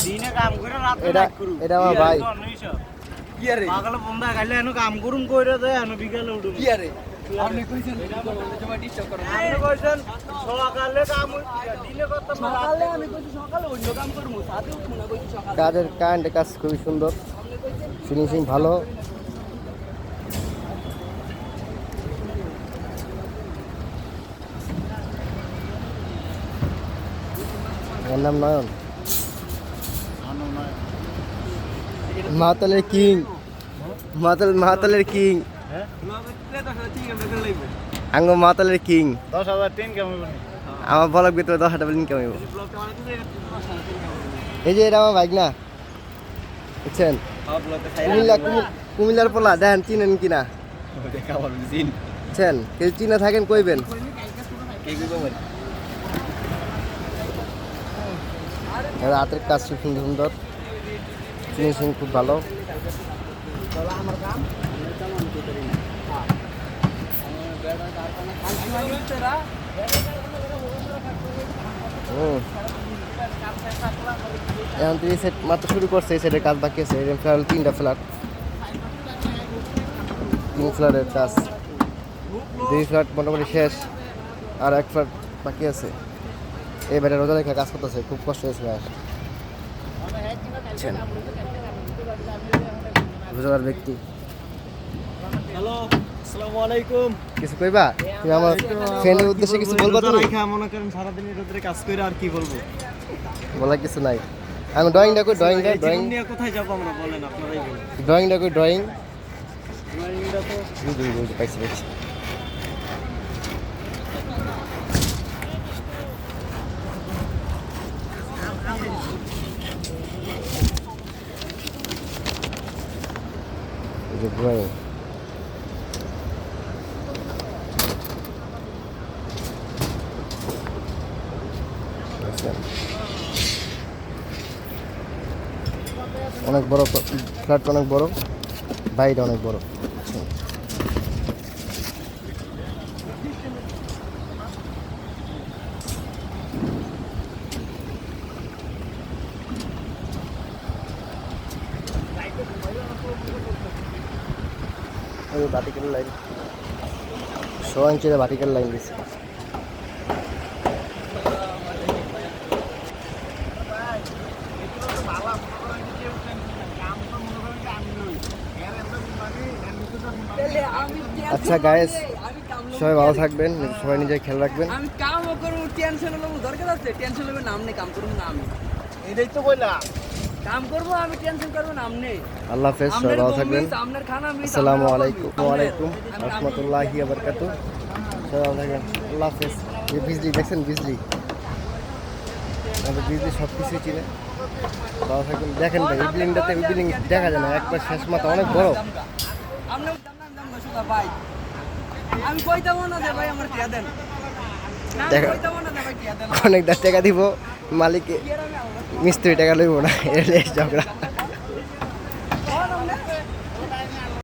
দিনে কাম করে রাত এটা আমার ভাই কি আরে পাগল বন্ধা গাইলে এনো কাম করুম কইরা দেয় এনো বিকালে উঠুম কি আরে আপনি কইছেন জমা ডিস্টার্ব করেন আপনি কইছেন সকালে কাম দিনে করতে সকালে আমি কইছি সকালে অন্য কাম করব সাথে উঠবো না কইছি সকালে কাজের কাজ খুবই সুন্দর, ফিনিশিং ভালো। এর নাম নয়ন, মাতালের কিং, মাতালের কিং, আঙ্গ মাতালের কিং। 10,000 টিন কেমন আমার ব্লগ ভিতরে 10,000 টাকা ইনকাম হইব। এই যে এটা আমার বাইক না, বুঝছেন? কুমিল্লার পোলা দেন, চিনেন কিনা? বুঝছেন? কেউ চিনে থাকেন কইবেন। রাতের কাজ খুব সুন্দর সুন্দর, ফিনিশিং খুব ভালো। এখন তো এই সেট মাত্র শুরু করছে, এই সেটের কাজ বাকি আছে। 3টা ফ্ল্যাট, 3 ফ্ল্যাটের কাজ, 2 ফ্ল্যাট মোটামুটি শেষ, আর 1 ফ্ল্যাট বাকি আছে। এই বেটা রোজা রেখে কাজ করতেছে, খুব কষ্ট হয়েছে আর রোজাদার ব্যক্তি। হ্যালো, আসসালামু আলাইকুম। কিছু কইবা? তুমি আমার ফ্রেন্ডের উদ্দেশ্যে কিছু বলবা? তুমি মনে করেন সারাদিন রোদে কাজ করে আর কি বলবো, বলা কিছু নাই। আমি ড্রয়িংটা কই, ড্রয়িং নিয়ে কোথায় যাবো আমরা বলেন, আপনারাই বলেন। ড্রয়িংটা কই, ড্রয়িংটা তো পাইছি। ড্রয়িং অনেক বড় ফ্ল্যাট, অনেক বড়, বাইরে অনেক বড়। ভার্টিক্যাল লাইন, 100 ইঞ্চির ভার্টিক্যাল লাইন দিচ্ছে। আচ্ছা গাইস, সবাই ভালো থাকবেন, সবাই নিজের খেয়াল রাখবেন। আমি কাম করব, টেনশন লব, দরকার আছে টেনশন লব, নাম নেই কাম করব না আমি, এটাই তো কইলা কাম করব আমি, টেনশন করব না আমনে। আল্লাহ হাফেজ, সবাই ভালো থাকবেন। আমনের খানা আমি। আসসালামু আলাইকুম ওয়া আলাইকুম রাহমাতুল্লাহি ওয়া বারাকাতুহু। সবাই ভালো থাকবেন, আল্লাহ হাফেজ। এই বিজলি দেখছেন, বিজলি আমাদের বিজলি সব কিছুই চিনে। ভালো থাকবেন। দেখেন ভাই, এই বিল্ডিংটাতে, ওই বিল্ডিং দেখা যায় না, একবার শেষ মাথা অনেক বড়। আমনে দাম না শুধু ভাই, আমি কইতাম না যে ভাই আমার টিয়া দেন, না কইতাম না যে ভাই টিয়া দেন। অনেক টাকা দিব মালিককে, মিস্ত্রি টাকা লইব না, এর ঝগড়া।